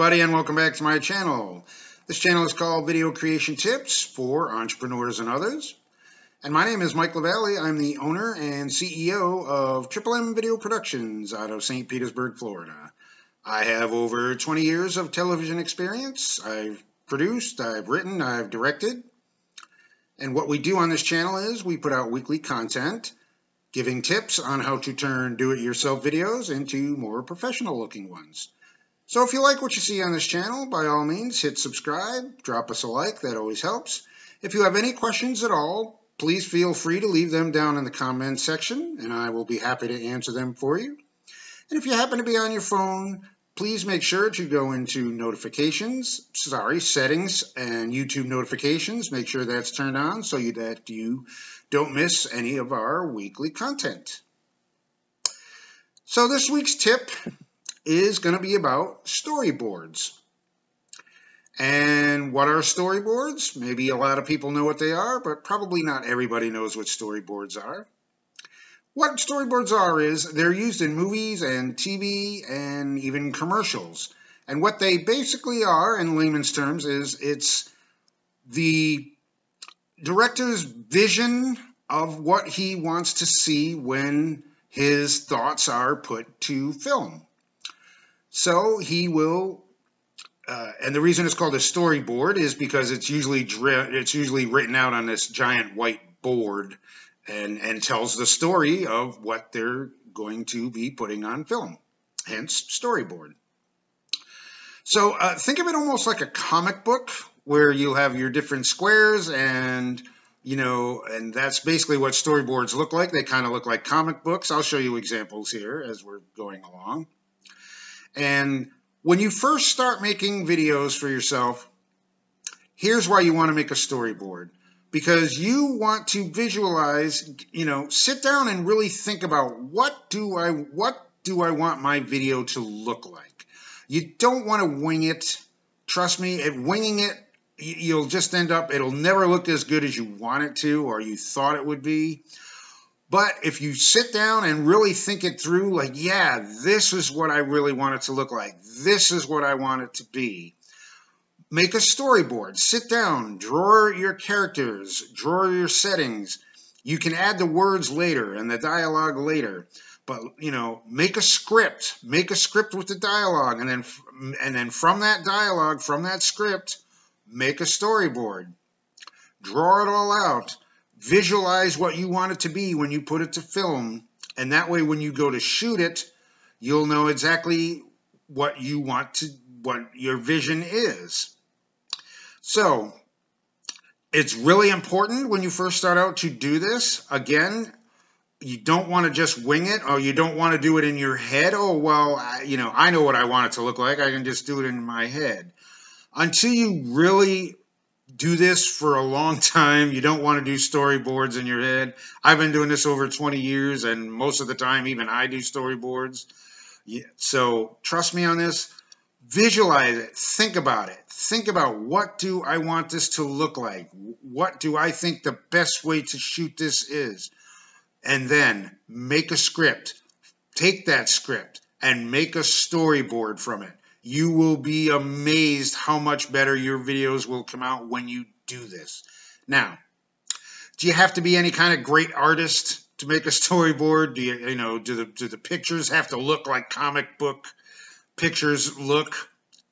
everybody, and welcome back to my channel. This channel is called Video Creation Tips for Entrepreneurs and Others. And my name is Mike LaValle. I'm the owner and CEO of Triple M Video Productions out of St. Petersburg, Florida. I have over 20 years of television experience. I've produced, I've written, I've directed. And what we do on this channel is we put out weekly content, giving tips on how to turn do-it-yourself videos into more professional-looking ones. So if you like what you see on this channel, by all means, hit subscribe, drop us a like, that always helps. If you have any questions at all, please feel free to leave them down in the comments section, and I will be happy to answer them for you. And if you happen to be on your phone, please make sure to go into settings, and YouTube notifications. Make sure that's turned on so that you don't miss any of our weekly content. So this week's tip is going to be about storyboards. And what are storyboards? Maybe a lot of people know what they are, but probably not everybody knows what storyboards are. What storyboards are is they're used in movies and TV and even commercials. And what they basically are, in layman's terms, is it's the director's vision of what he wants to see when his thoughts are put to film. So he will, and the reason it's called a storyboard is because it's usually written out on this giant white board and tells the story of what they're going to be putting on film, hence storyboard. So think of it almost like a comic book where you'll have your different squares and that's basically what storyboards look like. They kind of look like comic books. I'll show you examples here as we're going along. And when you first start making videos for yourself, here's why you want to make a storyboard. Because you want to visualize, sit down and really think about what do I want my video to look like. You don't want to wing it. Trust me, at winging it, you'll just end up, it'll never look as good as you want it to or you thought it would be. But if you sit down and really think it through, like, yeah, this is what I really want it to look like. This is what I want it to be. Make a storyboard. Sit down, draw your characters, draw your settings. You can add the words later and the dialogue later. But, make a script. Make a script with the dialogue. And then from that dialogue, from that script, make a storyboard. Draw it all out. Visualize what you want it to be when you put it to film, and that way when you go to shoot it, you'll know exactly what your vision is. So it's really important when you first start out to do this. Again, you don't want to just wing it, or you don't want to do it in your head. Oh, well, I know what I want it to look like. I can just do it in my head. Until you really do this for a long time, you don't want to do storyboards in your head. I've been doing this over 20 years, and most of the time, even I do storyboards. Yeah, so trust me on this. Visualize it. Think about it. Think about, what do I want this to look like? What do I think the best way to shoot this is? And then make a script. Take that script and make a storyboard from it. You will be amazed how much better your videos will come out when you do this. Now, do you have to be any kind of great artist to make a storyboard? Do the pictures have to look like comic book pictures look?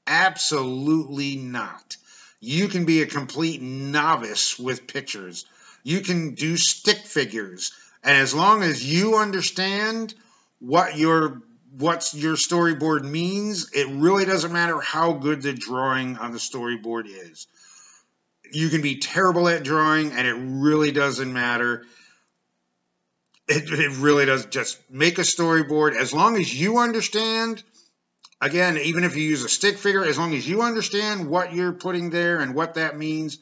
Absolutely not. You can be a complete novice with pictures. You can do stick figures. And as long as you understand what your storyboard means, it really doesn't matter how good the drawing on the storyboard is. You can be terrible at drawing, and it really doesn't matter. It really does. Just make a storyboard. As long as you understand, again, even if you use a stick figure, as long as you understand what you're putting there and what that means,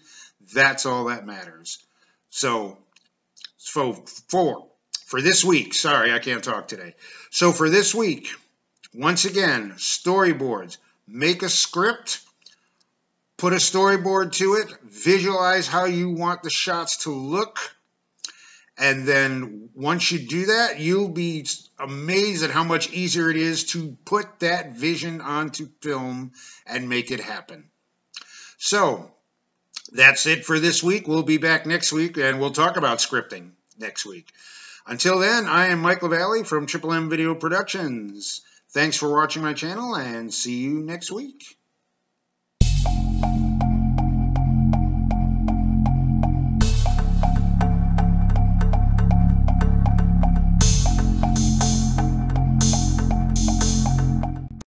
that's all that matters. So for this week, sorry, I can't talk today. So for this week, once again, storyboards. Make a script, put a storyboard to it, visualize how you want the shots to look, And then once you do that, you'll be amazed at how much easier it is to put that vision onto film and make it happen. So that's it for this week. We'll be back next week, and we'll talk about scripting next week. Until then, I am Mike LaValle from Triple M Video Productions. Thanks for watching my channel, and see you next week.